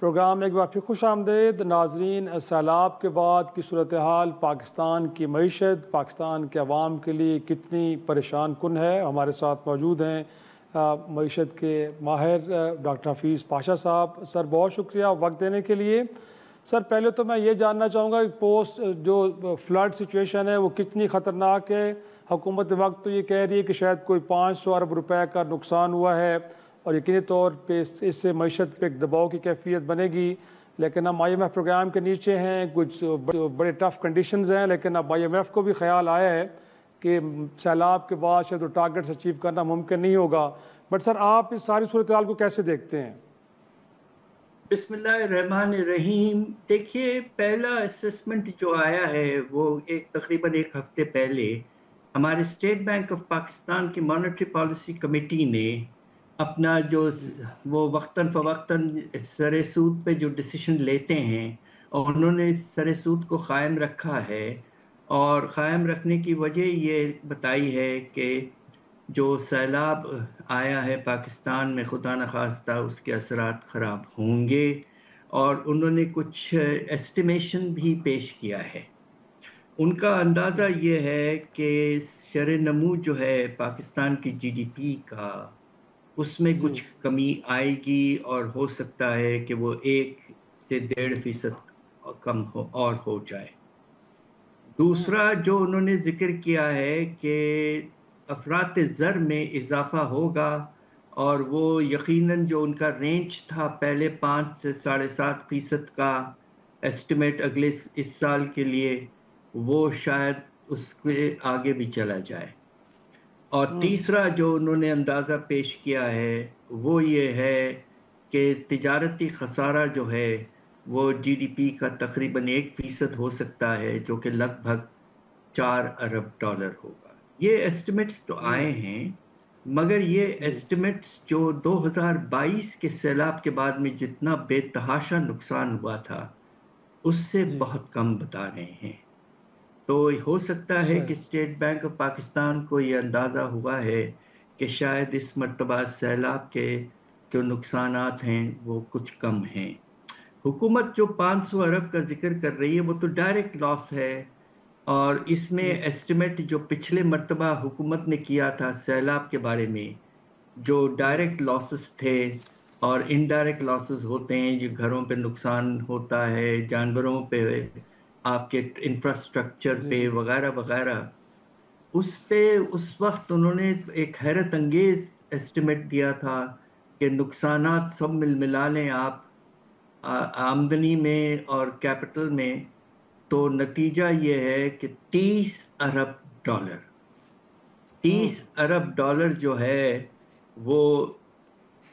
Programme میں ایک بار پھر خوش آمدید ناظرین۔ سیلاب کے بعد کی صورتحال پاکستان کی معیشت، پاکستان کے عوام کے لیے کتنی پریشان کن ہے۔ ہمارے ساتھ موجود ہیں معیشت کے ماہر ڈاکٹر حفیظ پاشا صاحب۔ سر بہت شکریہ وقت دینے کے لیے۔ سر پہلے تو میں یہ جاننا چاہوں گا کہ پوسٹ جو فلڈ سچویشن ہے وہ کتنی خطرناک ہے۔ حکومت وقت تو یہ کہہ رہی ہے کہ شاید کوئی 500 ارب روپے کا نقصان ہوا ہے اور یقینی طور پہ اس سے معیشت پہ ایک دباؤ کی کیفیت بنے گی، لیکن ہم آئی ایم ایف پروگرام کے نیچے ہیں، کچھ بڑے ٹف کنڈیشنز ہیں، لیکن اب آئی ایم ایف کو بھی خیال آیا ہے کہ سیلاب کے بعد شاید وہ ٹارگٹس اچیو کرنا ممکن نہیں ہوگا۔ بٹ سر آپ اس ساری صورتحال کو کیسے دیکھتے ہیں؟ بسم اللہ الرحمن الرحیم۔ دیکھیے، پہلا اسسمنٹ جو آیا ہے وہ تقریباً ایک ہفتے پہلے ہمارے اسٹیٹ بینک آف پاکستان کی مانیٹری پالیسی کمیٹی نے اپنا جو وہ وقتاً فوقتاً سر سود پہ جو ڈیسیشن لیتے ہیں اور انہوں نے سر سود کو قائم رکھا ہے، اور قائم رکھنے کی وجہ یہ بتائی ہے کہ جو سیلاب آیا ہے پاکستان میں، خدا نخواستہ اس کے اثرات خراب ہوں گے، اور انہوں نے کچھ ایسٹیمیشن بھی پیش کیا ہے۔ ان کا اندازہ یہ ہے کہ شرح نمو جو ہے پاکستان کی جی ڈی پی کا، اس میں کچھ کمی آئے گی، اور ہو سکتا ہے کہ وہ 1 سے 1.5% کم ہو جائے۔ دوسرا جو انہوں نے ذکر کیا ہے کہ افراط زر میں اضافہ ہوگا، اور وہ یقیناً جو ان کا رینج تھا پہلے 5 سے 7.5% کا ایسٹیمیٹ اگلے اس سال کے لیے، وہ شاید اس کے آگے بھی چلا جائے۔ اور تیسرا جو انہوں نے اندازہ پیش کیا ہے وہ یہ ہے کہ تجارتی خسارہ جو ہے وہ جی ڈی پی کا تقریباً 1% ہو سکتا ہے، جو کہ لگ بھگ $4 ارب ہوگا۔ یہ ایسٹیمیٹس تو آئے ہیں، مگر یہ ایسٹیمیٹس جو 2022 کے سیلاب کے بعد میں جتنا بے تحاشا نقصان ہوا تھا اس سے بہت کم بتا رہے ہیں۔ تو ہو سکتا ہے کہ اسٹیٹ بینک آف پاکستان کو یہ اندازہ ہوا ہے کہ شاید اس مرتبہ سیلاب کے جو نقصانات ہیں وہ کچھ کم ہیں۔ حکومت جو 500 ارب کا ذکر کر رہی ہے وہ تو ڈائریکٹ لاس ہے، اور اس میں ایسٹیمیٹ جو پچھلے مرتبہ حکومت نے کیا تھا سیلاب کے بارے میں، جو ڈائریکٹ لاسز تھے اور انڈائریکٹ لاسز ہوتے ہیں، جو گھروں پہ نقصان ہوتا ہے، جانوروں پہ، آپ کے انفراسٹرکچر پہ وغیرہ وغیرہ، اس پہ اس وقت انہوں نے ایک حیرت انگیز ایسٹیمیٹ دیا تھا کہ نقصانات سب ملا لیں آپ آمدنی میں اور کیپٹل میں، تو نتیجہ یہ ہے کہ $30 ارب 30 ارب ڈالر جو ہے وہ،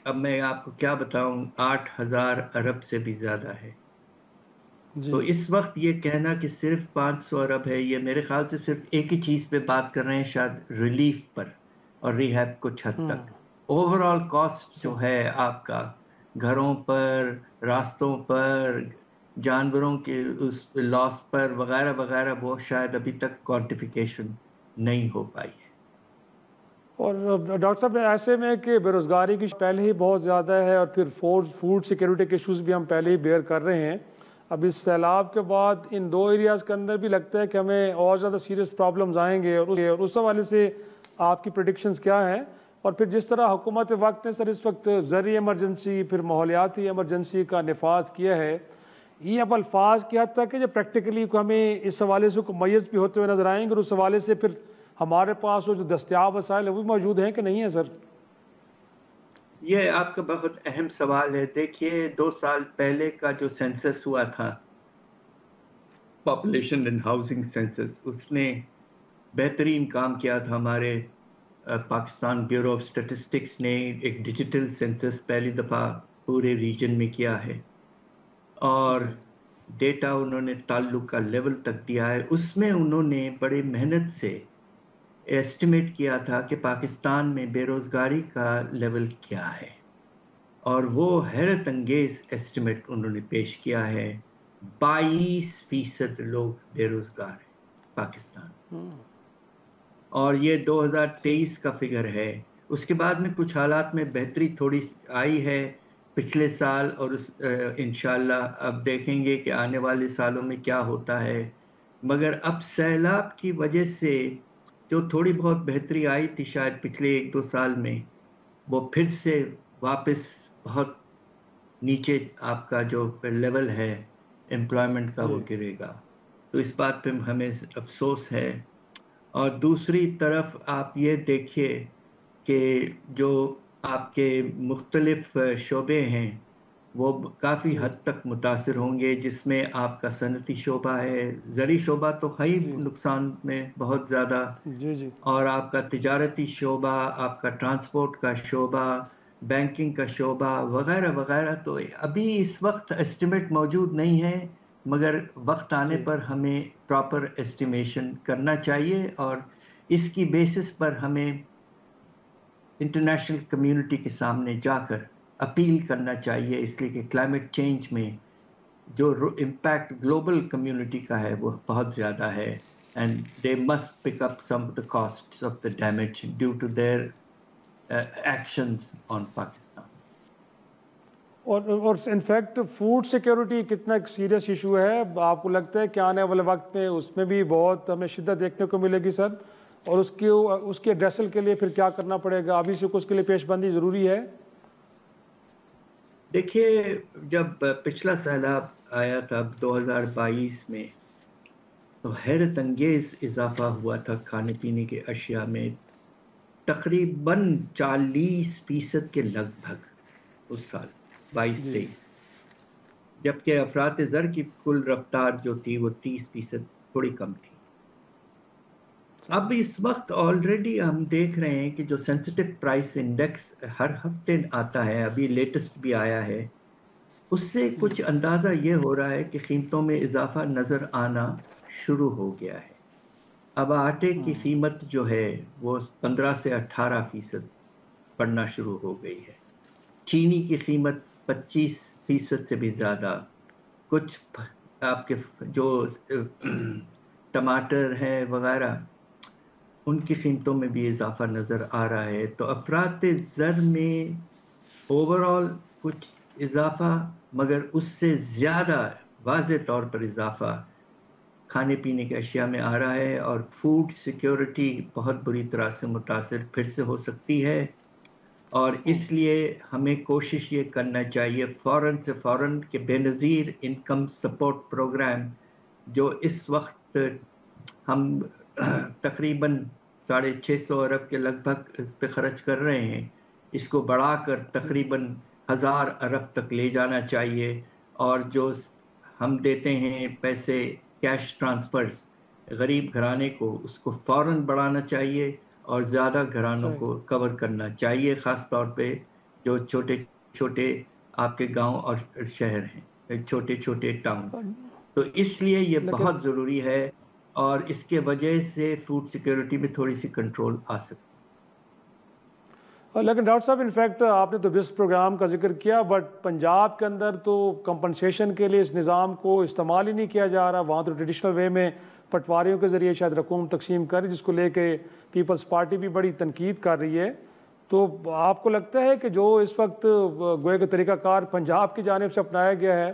اب میں آپ کو کیا بتاؤں، 8,000 ارب سے بھی زیادہ ہے۔ تو اس وقت یہ کہنا کہ صرف 500 ارب ہے، یہ میرے خیال سے صرف ایک ہی چیز پہ بات کر رہے ہیں، شاید ریلیف پر اور ریہیب کچھ حد تک۔ اوور آل کاسٹ جو ہے آپ کا گھروں پر، راستوں پر، جانوروں کے اس لاس پر وغیرہ وغیرہ، وہ شاید ابھی تک کوانٹیفیکیشن نہیں ہو پائی ہے۔ اور ڈاکٹر صاحب ایسے میں کہ بے روزگاری کی پہلے ہی بہت زیادہ ہے، اور پھر فوڈ سیکیورٹی کے ایشوز بھی ہم پہلے ہی بیئر کر رہے ہیں۔ اب اس سیلاب کے بعد ان 2 ایریاز کے اندر بھی لگتا ہے کہ ہمیں اور زیادہ سیریس پرابلمز آئیں گے، اور اس حوالے سے آپ کی پریڈکشنز کیا ہیں؟ اور پھر جس طرح حکومت وقت نے سر اس وقت زرعی ایمرجنسی پھر ماحولیاتی ایمرجنسی کا نفاذ کیا ہے، یہ اب الفاظ کی حد تک ہے جو پریکٹیکلی ہمیں اس حوالے سے میز بھی ہوتے ہوئے نظر آئیں گے، اور اس حوالے سے پھر ہمارے پاس وہ جو دستیاب وسائل ہیں وہ بھی موجود ہیں کہ نہیں ہیں سر؟ یہ آپ کا بہت اہم سوال ہے۔ دیکھیے، 2 سال پہلے کا جو سینسس ہوا تھا، پاپولیشن اینڈ ہاؤسنگ سینسس، اس نے بہترین کام کیا تھا۔ ہمارے پاکستان بیورو آف اسٹیٹسٹکس نے ایک ڈیجیٹل سینسس پہلی دفعہ پورے ریجن میں کیا ہے، اور ڈیٹا انہوں نے تعلق کا لیول تک دیا ہے۔ اس میں انہوں نے بڑے محنت سے ایسٹیمیٹ کیا تھا کہ پاکستان میں بے روزگاری کا لیول کیا ہے، اور وہ حیرت انگیز ایسٹیمیٹ انہوں نے پیش کیا ہے۔ 22% لوگ بے روزگار ہیں پاکستان، اور یہ 2023 کا فگر ہے۔ اس کے بعد میں کچھ حالات میں بہتری تھوڑی آئی ہے، پچھلے سال اور انشاءاللہ اب دیکھیں گے کہ آنے والے سالوں میں کیا ہوتا ہے، مگر اب سیلاب کی وجہ سے جو تھوڑی بہت بہتری آئی تھی شاید پچھلے 1-2 سال میں، وہ پھر سے واپس بہت نیچے آپ کا جو لیول ہے امپلائمنٹ کا وہ جی گرے گا، تو اس بات پہ ہمیں افسوس ہے۔ اور دوسری طرف آپ یہ دیکھیے کہ جو آپ کے مختلف شعبے ہیں وہ کافی جی حد تک متاثر ہوں گے، جس میں آپ کا صنعتی شعبہ ہے، زرعی شعبہ تو ہے ہی جی نقصان میں بہت زیادہ، جی جی اور آپ کا تجارتی شعبہ، آپ کا ٹرانسپورٹ کا شعبہ، بینکنگ کا شعبہ وغیرہ وغیرہ، تو ابھی اس وقت ایسٹیمیٹ موجود نہیں ہے، مگر وقت آنے جی پر ہمیں پراپر ایسٹیمیشن کرنا چاہیے، اور اس کی بیسس پر ہمیں انٹرنیشنل کمیونٹی کے سامنے جا کر اپیل کرنا چاہیے، اس لیے کہ کلائمیٹ چینج میں جو امپیکٹ گلوبل کمیونٹی کا ہے وہ بہت زیادہ ہے، and they must pick up some of the costs of the damage due to their actions on Pakistan۔ اور انفیکٹ فوڈ سیکیورٹی کتنا ایک سیریس ایشو ہے، آپ کو لگتا ہے کہ آنے والے وقت میں اس میں بھی بہت ہمیں شدت دیکھنے کو ملے گی سر، اور اس کے ایڈریسل کے لیے پھر کیا کرنا پڑے گا؟ ابھی سے اس کے لیے پیش بندی ضروری ہے؟ دیکھیے، جب پچھلا سیلاب آیا تھا 2022 میں، تو حیرت انگیز اضافہ ہوا تھا کھانے پینے کے اشیاء میں، تقریباً 40% کے لگ بھگ اس سال 22-23، جی جبکہ افراط زر کی کل رفتار جو تھی وہ 30% تھوڑی کم تھی۔ اب صحیح اس وقت آلریڈی ہم دیکھ رہے ہیں کہ جو سینسٹیو پرائس انڈیکس ہر ہفتے آتا ہے، ابھی لیٹسٹ بھی آیا ہے، اس سے جی کچھ اندازہ یہ ہو رہا ہے کہ قیمتوں میں اضافہ نظر آنا شروع ہو گیا ہے۔ اب آٹے کی قیمت جو ہے وہ 15 سے 18% بڑھنا شروع ہو گئی ہے، چینی کی قیمت 25% سے بھی زیادہ، کچھ آپ کے جو ٹماٹر ہے وغیرہ ان کی قیمتوں میں بھی اضافہ نظر آ رہا ہے، تو افراط زر میں اوورال کچھ اضافہ، مگر اس سے زیادہ واضح طور پر اضافہ کھانے پینے کے اشیاء میں آ رہا ہے، اور فوڈ سیکیورٹی بہت بری طرح سے متاثر پھر سے ہو سکتی ہے، اور اس لیے ہمیں کوشش یہ کرنا چاہیے فوراً سے فوراً کہ بے نظیر انکم سپورٹ پروگرام جو اس وقت ہم تقریباً 650 ارب کے لگ بھگ اس پہ خرچ کر رہے ہیں، اس کو بڑھا کر جی تقریباً 1000 ارب تک لے جانا چاہیے، اور جو ہم دیتے ہیں پیسے کیش ٹرانسفرز غریب گھرانے کو، اس کو فوراً بڑھانا چاہیے، اور زیادہ گھرانوں صحیح کو کور کرنا چاہیے، خاص طور پہ جو چھوٹے چھوٹے آپ کے گاؤں اور شہر ہیں، چھوٹے چھوٹے ٹاؤنز ہیں، تو اس لیے یہ لیکن بہت ضروری ہے، اور اس کے وجہ سے فوڈ سیکیورٹی میں تھوڑی سی کنٹرول آ سکتی ہے۔ لیکن ڈاکٹر صاحب انفیکٹ آپ نے تو بس پروگرام کا ذکر کیا، بٹ پنجاب کے اندر تو کمپنسیشن کے لیے اس نظام کو استعمال ہی نہیں کیا جا رہا، وہاں تو ٹریڈیشنل وے میں پٹواریوں کے ذریعے شاید رقوم تقسیم کر رہی، جس کو لے کے پیپلز پارٹی بھی بڑی تنقید کر رہی ہے، تو آپ کو لگتا ہے کہ جو اس وقت گویا کہ طریقہ کار پنجاب کی جانب سے اپنایا گیا ہے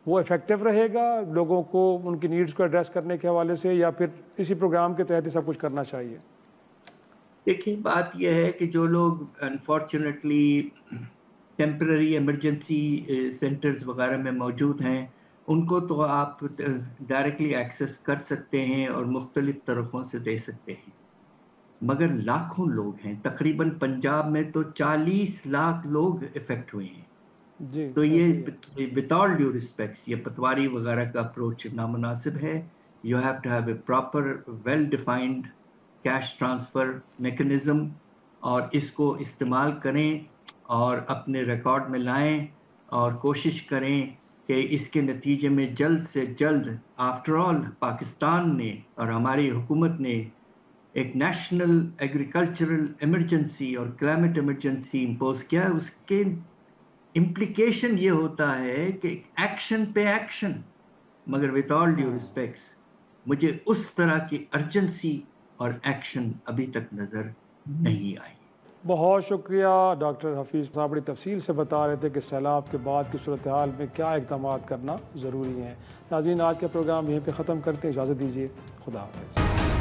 وہ افیکٹو رہے گا لوگوں کو ان کی نیڈز کو ایڈریس کرنے کے حوالے سے، یا پھر اسی پروگرام کے تحت ہی سب کچھ کرنا چاہیے؟ دیکھیے، بات یہ ہے کہ جو لوگ انفارچونیٹلی ٹیمپرری ایمرجنسی سینٹرز وغیرہ میں موجود ہیں، ان کو تو آپ ڈائریکٹلی ایکسیس کر سکتے ہیں اور مختلف طرفوں سے دے سکتے ہیں، مگر لاکھوں لوگ ہیں، تقریباً پنجاب میں تو 40 لاکھ لوگ افیکٹ ہوئے ہیں، جی تو ایسے یہ ہی ہے۔ ود آل ڈیو ریسپیکٹس یہ پتواری وغیرہ کا اپروچ نامناسب ہے۔ You have to have a proper well defined cash transfer mechanism, اور اس کو استعمال کریں اور اپنے ریکارڈ میں لائیں، اور کوشش کریں کہ اس کے نتیجے میں جلد سے جلد، آفٹر آل پاکستان نے اور ہماری حکومت نے ایک نیشنل ایگریکلچرل ایمرجنسی اور کلائمیٹ ایمرجنسی امپوز کیا ہے، اس کے امپلیکیشن یہ ہوتا ہے کہ ایکشن پہ ایکشن، مگر ود آل ڈیو ریسپیکٹس مجھے اس طرح کی ارجنسی اور ایکشن ابھی تک نظر نہیں آئی۔ بہت شکریہ ڈاکٹر حفیظ صاحب، بڑی تفصیل سے بتا رہے تھے کہ سیلاب کے بعد کی صورتحال میں کیا اقدامات کرنا ضروری ہیں۔ ناظرین، آج کا پروگرام یہیں پہ ختم کرتے ہیں، اجازت دیجیے، خدا حافظ۔